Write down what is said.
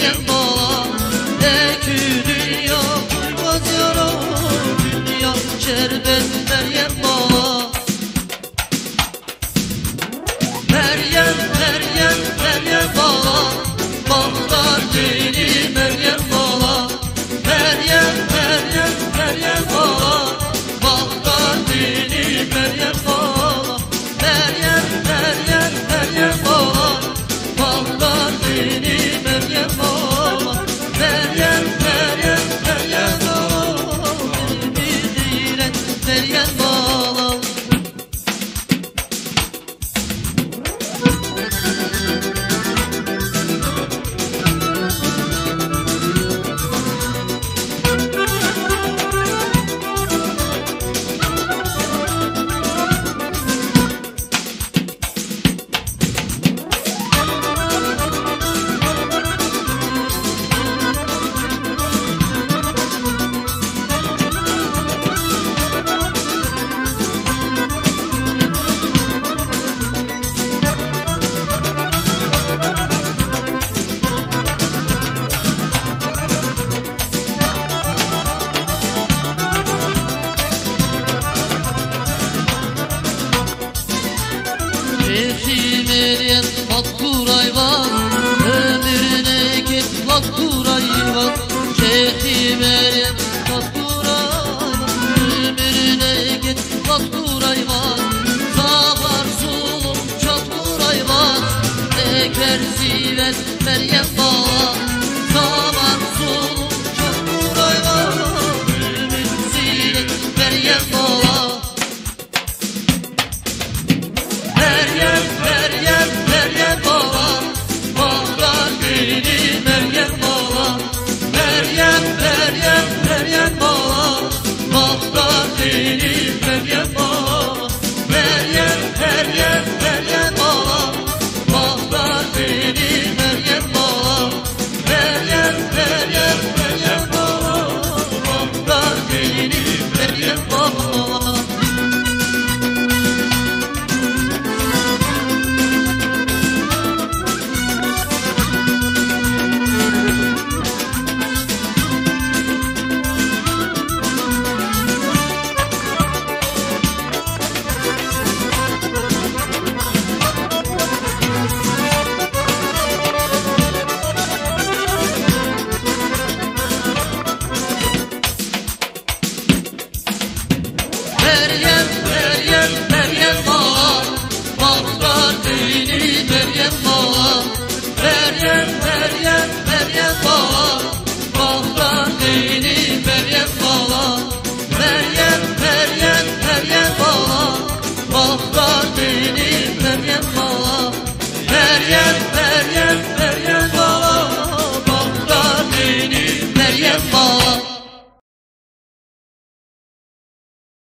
Meryem bala iki dünya uymaz yara, dünya şerbet Meryem bala. Meryem, Meryem, Meryem bala, Bağlar deli Meryem bala. Meryem, Meryem, Meryem bala, Bağlar deli Meryem bala. Meryem, Meryem, Meryem bala, Bağlar deli Meryem bala. Meryem, Meryem, Meryem bala, beni diren Meryem bala. Şeyhi Meryem Makbul hayvan, ömrüne git Makbul hayvan. Şeyhi Meryem Makbul hayvan, ömrüne git Makbul hayvan. Sabar zulüm çatbur hayvan, eker zivet Meryem bala. Sabar zulüm çatbur hayvan, ömür zivet Meryem bala. Meryem, Meryem, Meryem bala, Bağlar deli Meryem bala. Meryem, Meryem, Meryem bala, Bağlar deli Meryem bala. Meryem, Meryem, Meryem bala, Bağlar deli Meryem bala. Meryem, Meryem, Meryem bala, Bağlar deli Meryem bala. Meryem,